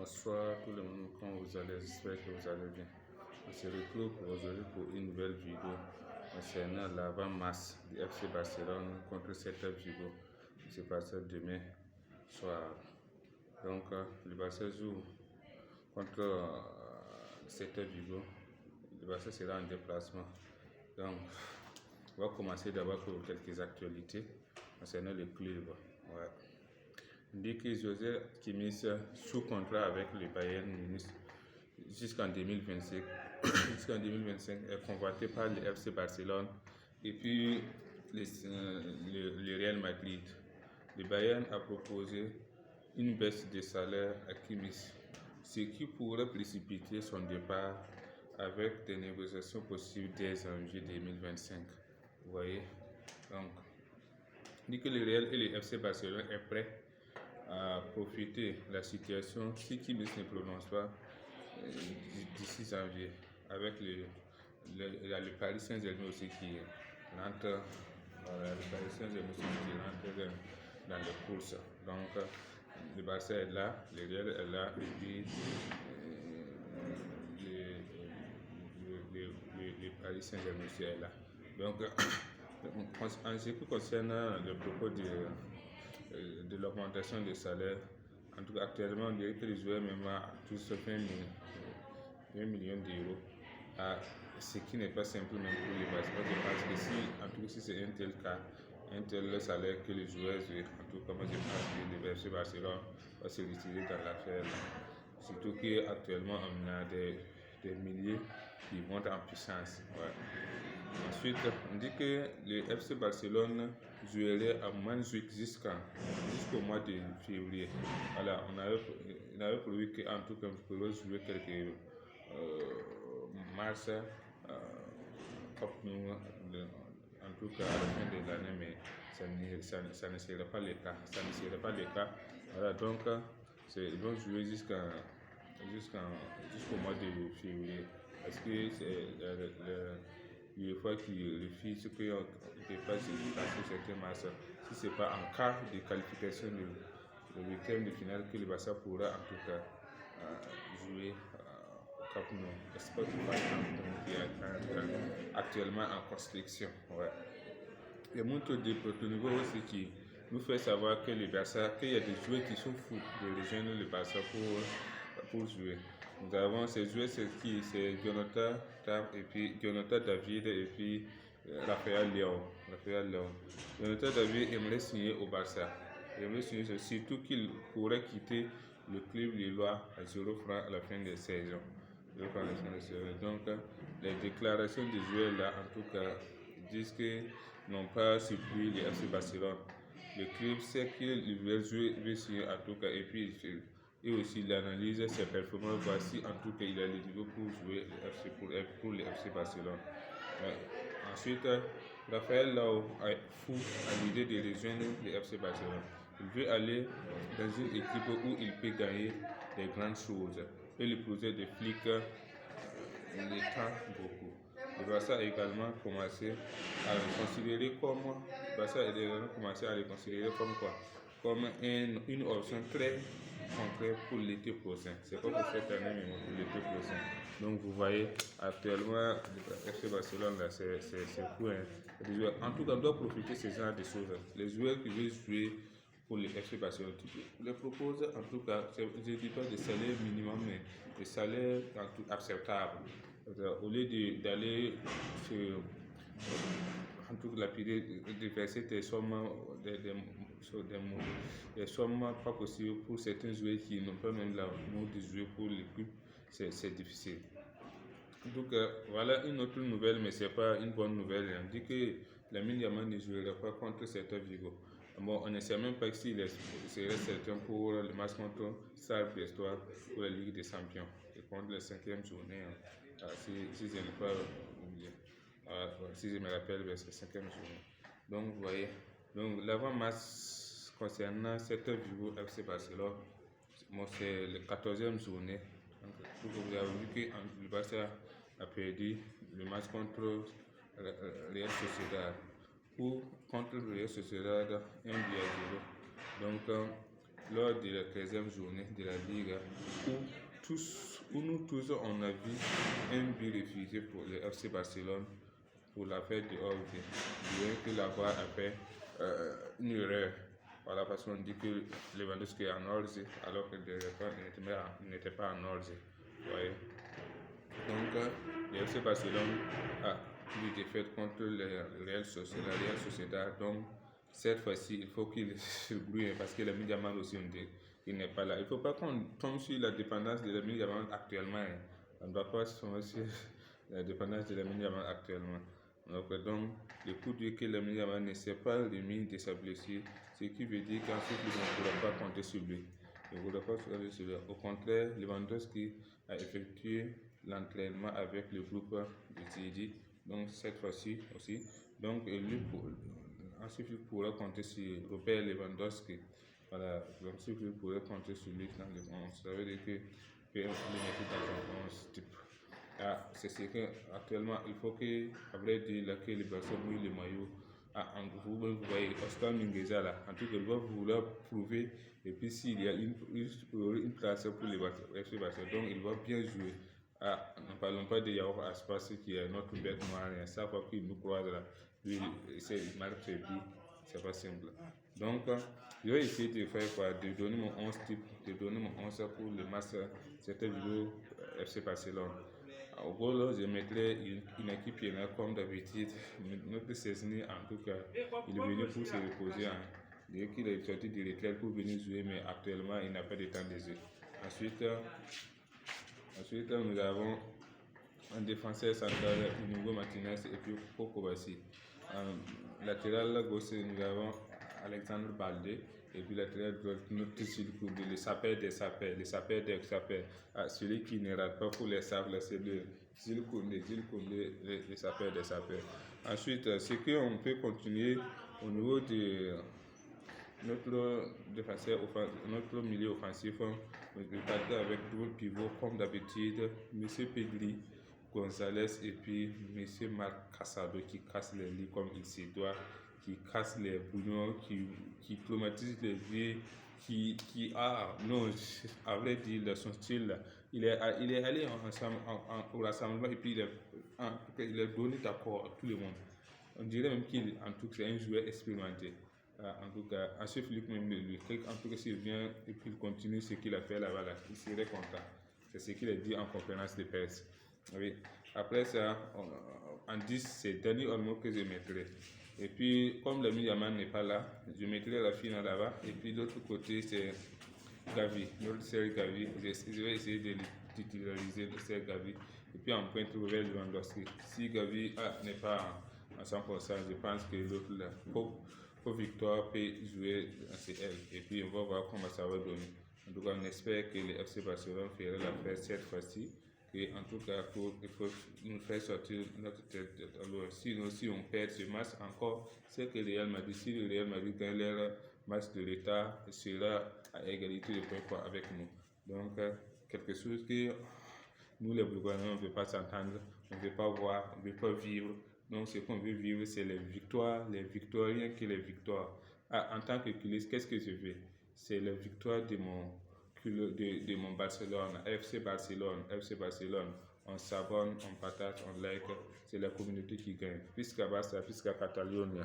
Bonsoir tout le monde, comment vous allez? J'espère que vous allez bien. On se retrouve aujourd'hui pour une nouvelle vidéo concernant l'avant-match du FC Barcelone contre Celta Vigo qui se passera demain soir. Donc le Barça joue contre Celta Vigo. Le Barça sera en déplacement. Donc on va commencer d'abord pour quelques actualités concernant le club. Ouais. On dit que José Kimmich sous contrat avec le Bayern Munich jusqu'en 2025, est convoité par le FC Barcelone et puis le Real Madrid. Le Bayern a proposé une baisse de salaire à Kimmich, ce qui pourrait précipiter son départ avec des négociations possibles dès janvier 2025. Vous voyez, donc on dit que le Real et le FC Barcelone est prêt à profiter de la situation si Kimmich ne prononce pas d'ici janvier avec le Paris Saint-Germain aussi qui rentre, le Paris Saint-Germain aussi qui rentre dans les courses. Donc le Barça est là, le Real est là et puis le Paris Saint-Germain aussi est là. Donc en ce qui concerne le propos de l'augmentation des salaires, en tout cas actuellement on dirait que les joueurs même tous 20 millions d'euros, ce qui n'est pas simple même pour les Barça. Je pense que si c'est un tel cas, un tel salaire que les joueurs jouent, en tout cas moi je pense que le FC Barcelone va se retirer dans l'affaire. Surtout qu'actuellement on a des milliers qui montent en puissance. Ouais. Ensuite, on dit que le FC Barcelone jouerait à Montjuic jusqu'au mois de février. Voilà, on avait prévu qu'en tout cas, on pourrait jouer quelques matchs en tout cas à la fin de l'année, mais ça ne serait pas le cas. Voilà, donc ils vont jouer jusqu'au mois de février. Parce que c'est l'UEFA qui refuse qu'on ne peut pas se passer certains matchs. Si ce n'est pas en cas de qualification de huitième de finale que le Barça pourra en tout cas jouer au Camp Nou. C'est pas tout pas qui est actuellement en construction. Ouais. Il y a montre de Porto Nouveau aussi qui nous fait savoir que le Barça, qu'il y a des joueurs qui sont fous de rejoindre le Barça pour jouer. Nous avons ces joueurs, c'est Jonathan David et puis Raphaël Léon. Jonathan David aimerait signer au Barça. Surtout qu'il pourrait quitter le club lillois à 0 francs à la fin de saison. Donc, les déclarations des joueurs là, en tout cas, disent qu'ils n'ont pas surpris le FC Barcelone. Le club sait qu'il veut signer en tout cas, et puis et aussi il analyse ses performances, voici en tout cas il a le niveau pour jouer pour le FC Barcelone. Ouais. Ensuite, Raphaël Lao est fou à l'idée de rejoindre le FC Barcelone. Il veut aller dans une équipe où il peut gagner des grandes choses. Et le projet de Flick l'étend beaucoup. Le Barça a également commencé à le considérer comme quoi? Comme une option très concrète pour l'été prochain. C'est pas pour cette année, mais pour l'été prochain. Donc vous voyez, actuellement, le FC Barcelone, là, c'est fou. Hein. En tout cas, on doit profiter de ce genre de choses. Les joueurs qui veulent jouer pour le FC Barcelone, les propose en tout cas, je ne dis pas de salaire minimum, mais de salaire acceptable. Au lieu d'aller en tout cas lapider, de verser des sommes pas possibles pour certains joueurs qui n'ont pas même l'amour de jouer pour l'équipe, c'est difficile. Donc voilà une autre nouvelle, mais c'est pas une bonne nouvelle. On dit que Lamine Yamal ne jouera pas contre Celta Vigo. Bon, on ne sait même pas s'il serait certain pour le match contre Stade Brestois pour la Ligue des Champions et contre la 5e journée. Si je ne pas oublié. Si je me rappelle, c'est la 5e journée. Donc vous voyez, donc l'avant-match concernant Celta Vigo FC Barcelone, c'est la 14e journée. Donc, vous avez vu que le Barça a perdu le match contre Real Sociedad ou contre le Real Sociedad 1-0. Donc lors de la 13e journée de la Ligue où nous tous, on a vu un but refusé pour le FC Barcelone pour la fête de Ordi. Bien que là-bas a fait une erreur. Voilà, parce qu'on dit que Lewandowski est en Ordi alors que il n'était pas en Ordi. Ouais. Donc, le FC Barcelone a eu des défaites contre la Real Sociedad. Donc, cette fois-ci, il faut qu'il se brouille parce que Lamine Yamal aussi, il n'est pas là. Il ne faut pas qu'on tombe sur la dépendance de Lamine Yamal actuellement. Hein. On ne doit pas tomber sur la dépendance de Lamine Yamal actuellement. Donc, le coup de que Lamine Yamal ne s'est pas remis de sa blessure, ce qui veut dire qu'ensuite, il ne pourra pas compter sur lui. Il ne pourra pas compter sur lui. Au contraire, Lewandowski a effectué l'entraînement avec le groupe de Zidi. Donc, cette fois-ci aussi. Donc, ensuite, il pourra compter sur Robert Lewandowski. Voilà, donc si vous pourrez compter sur lui dans les 11, ça veut dire que le mettre dans un 11 type. C'est ce qu'actuellement, il faut que, à vrai dire, que le Barça mouille le maillot. Vous voyez, Oscar Mingueza là, en tout cas, il va vouloir prouver. Et puis, s'il y a une place pour le FC Barcelone, donc il va bien jouer. Ne parlons pas de Yaour Aspas qui est notre bête noire. Chaque fois qu'il nous croise là, lui, il marque ses buts. C'est pas simple. Donc, je vais essayer de faire quoi, de donner mon 11 type, de donner mon 11 pour le match, cette vidéo FC Barcelone. Au gros, là, je mettrai une équipe qui est là comme d'habitude. Notre saisonnier, en tout cas, il est venu pour se reposer. Dès qu'il est sorti de retraite pour venir jouer, mais actuellement, il n'a pas de temps de jeu. Ensuite, nous avons un défenseur central, Inigo Martinez et puis Coco Bassi. Latéral gauche, nous avons Alexandre Baldé. Et puis latéral droit, notre Zilkoundé, le sapeur des sapeurs, celui qui ne rate pas pour les sables, c'est le Zilkoundé, le sapeur des sapeurs. Ensuite, ce qu'on peut continuer au niveau de notre défenseur, notre milieu offensif, nous partons avec deux pivots comme d'habitude, M. Pedri, Gonzalez et puis M. Marc Casado qui casse les lits comme il se doit, qui casse les bouillons, qui climatise les vies, qui a, non, à vrai dire, son style, il est allé au rassemblement et puis il est donné d'accord à tout le monde. On dirait même qu'il, en tout cas, c'est un joueur expérimenté. En tout cas, ensuite, Philippe même lui, en tout cas, s'il vient et puis il continue ce qu'il a fait là-bas, il serait content. C'est ce qu'il a dit en conférence de presse. Oui. Après ça, en 10, c'est Dani Olmo que je mettrai. Et puis, comme Lamine Yamal n'est pas là, je mettrai la finale là-bas. Et puis, de l'autre côté, c'est Gavi, notre série Gavi. Je vais essayer de titulariser le série Gavi. Et puis, en pointe, Robert Lewandowski. Si Gavi n'est pas à 100%, je pense que l'autre là, pour Victoire peut jouer dans CL. Et puis, on va voir comment ça va donner. En tout cas, on espère que le FC Barcelone fera la fête cette fois-ci. Et en tout cas, il faut nous faire sortir notre tête. Alors, sinon, si on perd ce match encore, c'est que le Real Madrid, si le Real Madrid gagne leur match de l'État, sera à égalité de points avec nous. Donc, quelque chose que nous, les Bulgariens, on ne veut pas s'entendre, on ne veut pas voir, on ne veut pas vivre. Donc, ce qu'on veut vivre, c'est les victoires, rien que les victoires. En tant que culiste, qu'est-ce que je veux? C'est la victoire de mon Barcelone, FC Barcelone. On s'abonne, on partage, on like. C'est la communauté qui gagne. Fisca Barça, Fisca Catalonia.